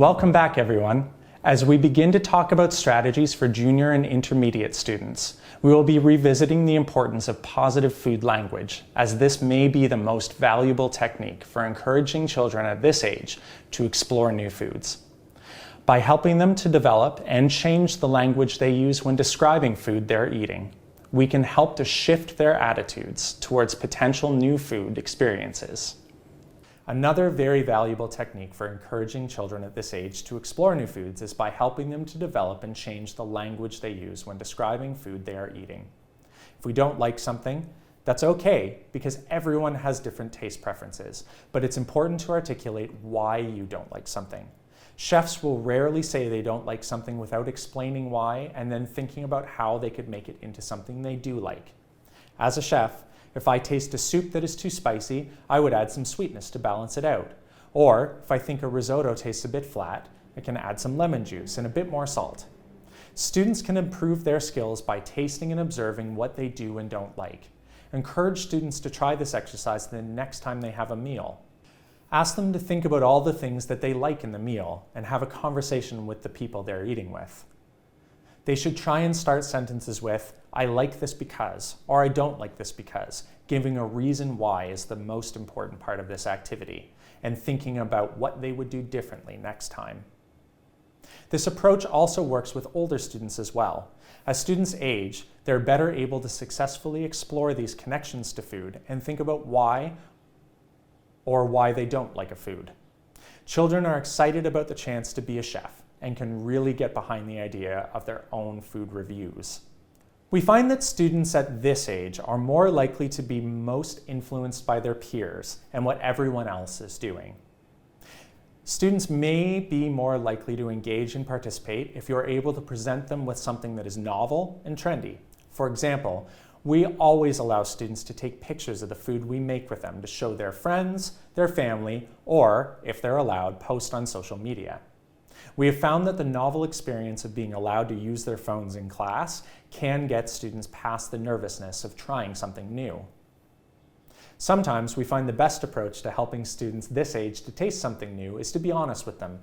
Welcome back, everyone. As we begin to talk about strategies for junior and intermediate students, we will be revisiting the importance of positive food language, as this may be the most valuable technique for encouraging children at this age to explore new foods. By helping them to develop and change the language they use when describing food they're eating, we can help to shift their attitudes towards potential new food experiences. Another very valuable technique for encouraging children at this age to explore new foods is by helping them to develop and change the language they use when describing food they are eating. If we don't like something, that's okay, because everyone has different taste preferences, but it's important to articulate why you don't like something. Chefs will rarely say they don't like something without explaining why and then thinking about how they could make it into something they do like. As a chef, if I taste a soup that is too spicy, I would add some sweetness to balance it out. Or if I think a risotto tastes a bit flat, I can add some lemon juice and a bit more salt. Students can improve their skills by tasting and observing what they do and don't like. Encourage students to try this exercise the next time they have a meal. Ask them to think about all the things that they like in the meal and have a conversation with the people they're eating with. They should try and start sentences with, "I like this because," or "I don't like this because." Giving a reason why is the most important part of this activity, and thinking about what they would do differently next time. This approach also works with older students as well. As students age, they're better able to successfully explore these connections to food and think about why or why they don't like a food. Children are excited about the chance to be a chef and can really get behind the idea of their own food reviews. We find that students at this age are more likely to be most influenced by their peers and what everyone else is doing. Students may be more likely to engage and participate if you're able to present them with something that is novel and trendy. For example, we always allow students to take pictures of the food we make with them to show their friends, their family, or, if they're allowed, post on social media. We have found that the novel experience of being allowed to use their phones in class can get students past the nervousness of trying something new. Sometimes we find the best approach to helping students this age to taste something new is to be honest with them.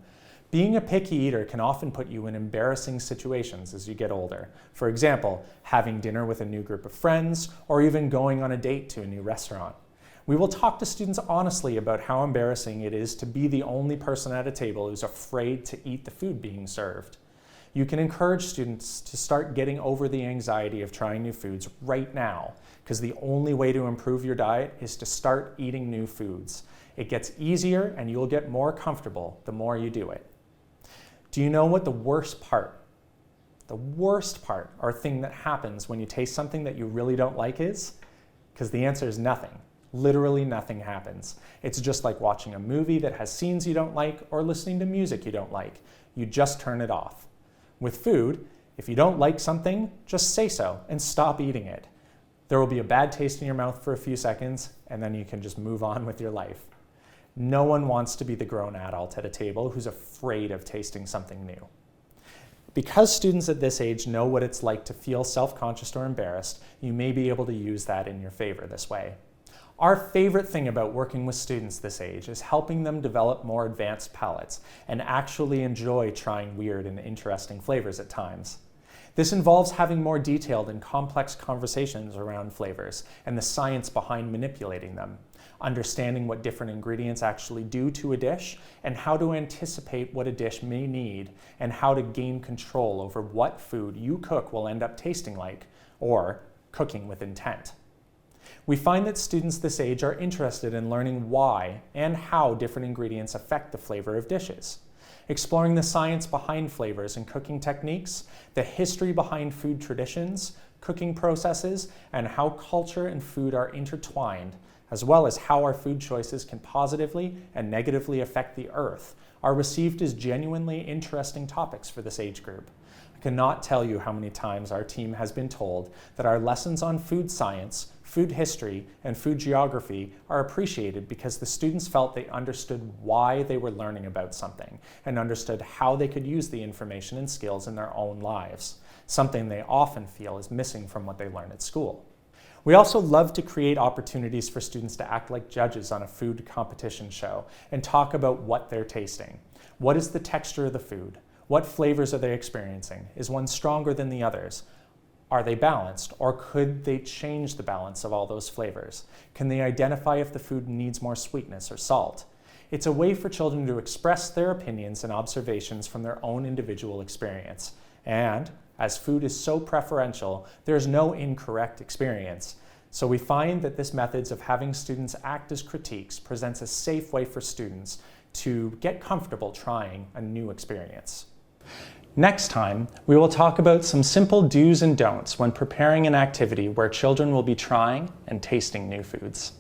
Being a picky eater can often put you in embarrassing situations as you get older. For example, having dinner with a new group of friends, or even going on a date to a new restaurant. We will talk to students honestly about how embarrassing it is to be the only person at a table who's afraid to eat the food being served. You can encourage students to start getting over the anxiety of trying new foods right now, because the only way to improve your diet is to start eating new foods. It gets easier and you'll get more comfortable the more you do it. Do you know what the worst part or thing that happens when you taste something that you really don't like is? Because the answer is nothing. Literally nothing happens. It's just like watching a movie that has scenes you don't like or listening to music you don't like. You just turn it off. With food, if you don't like something, just say so and stop eating it. There will be a bad taste in your mouth for a few seconds, and then you can just move on with your life. No one wants to be the grown adult at a table who's afraid of tasting something new. Because students at this age know what it's like to feel self-conscious or embarrassed, you may be able to use that in your favor this way. Our favorite thing about working with students this age is helping them develop more advanced palates and actually enjoy trying weird and interesting flavors at times. This involves having more detailed and complex conversations around flavors and the science behind manipulating them, understanding what different ingredients actually do to a dish, and how to anticipate what a dish may need, and how to gain control over what food you cook will end up tasting like, or cooking with intent. We find that students this age are interested in learning why and how different ingredients affect the flavor of dishes. Exploring the science behind flavors and cooking techniques, the history behind food traditions, cooking processes, and how culture and food are intertwined, as well as how our food choices can positively and negatively affect the earth, are received as genuinely interesting topics for this age group. I cannot tell you how many times our team has been told that our lessons on food science, food history, and food geography are appreciated because the students felt they understood why they were learning about something and understood how they could use the information and skills in their own lives, something they often feel is missing from what they learn at school. We also love to create opportunities for students to act like judges on a food competition show and talk about what they're tasting. What is the texture of the food? What flavors are they experiencing? Is one stronger than the others? Are they balanced, or could they change the balance of all those flavors? Can they identify if the food needs more sweetness or salt? It's a way for children to express their opinions and observations from their own individual experience. And as food is so preferential, there's no incorrect experience. So we find that this methods of having students act as critiques presents a safe way for students to get comfortable trying a new experience. Next time, we will talk about some simple do's and don'ts when preparing an activity where children will be trying and tasting new foods.